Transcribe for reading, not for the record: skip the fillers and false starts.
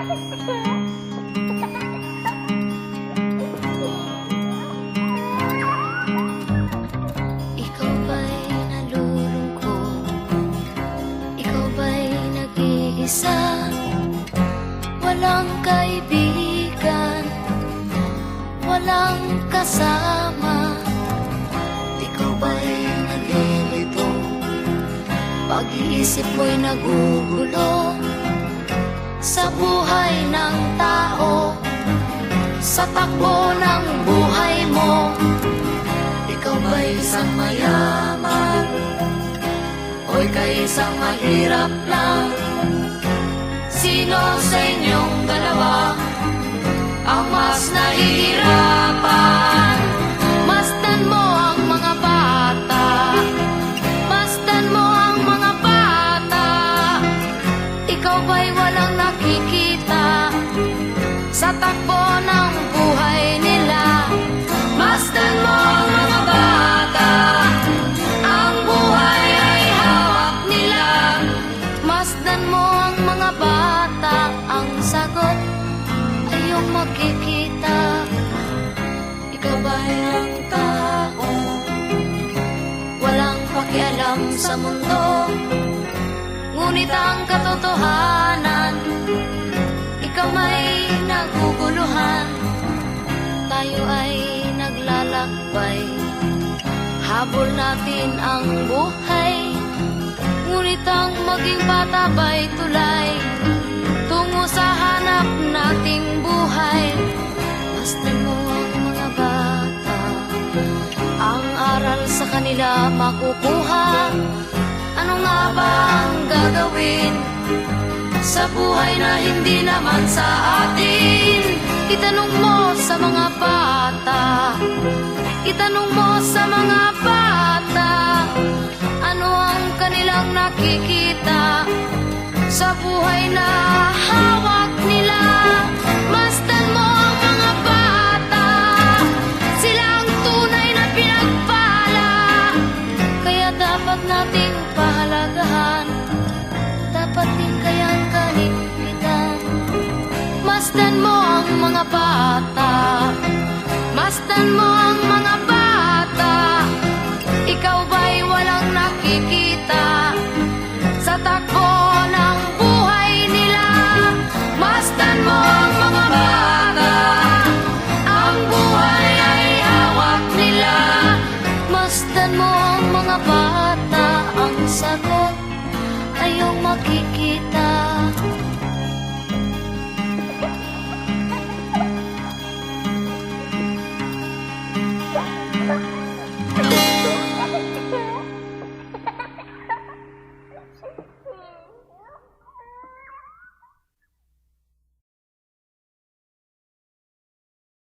Ikaw ba'y nalulungkot? Ikaw ba'y nag-iisa? Walang kaibigan, walang kasama. Ikaw ba'y nalilito? Pag-iisip mo'y nagugulo sa buhay ng tao, sa takbo ng buhay mo. Ikaw ba'y isang mayaman o ika'y isang mahirap lang? Sino sa inyong dalawa ang mas nahihirapan? Masdan mo ang mga bata, masdan mo ang mga bata. Ikaw ba'y walang nakikita sa takbo ng buhay nila? Masdan mo ang mga bata, ang buhay ay hawak nila. Masdan mo ang mga bata, ang sagot ay iyong makikita. Ikaw ba'y ang tao, walang pakialam sa mundo, ngunit ang katotohanan, ikaw may naguguluhan. Tayo ay naglalakbay, habol natin ang buhay, ngunit ang maging bata ba'y tulay tungo sa hanap nating buhay. Masdan mo ang mga bata, ang aral sa kanila makukuha. Ano nga ba ang gagawin sa buhay na hindi naman sa atin? Itanong mo sa mga bata, itanong mo sa mga bata, ano ang kanilang nakikita sa buhay na hawak nila. Masdan mo ang mga bata, sila ang tunay na pinagpala, kaya dapat nating pahalagahan, dapat din kayang kaligpitan. Masdan mo ang mga bata, masdan mo ang mga bata. Ikaw ba'y walang nakikita sa takbo ng buhay nila? Masdan mo ang mga bata, ang buhay ay hawak nila. Masdan mo ang mga bata, ang sagot ay iyong makikita. Bye.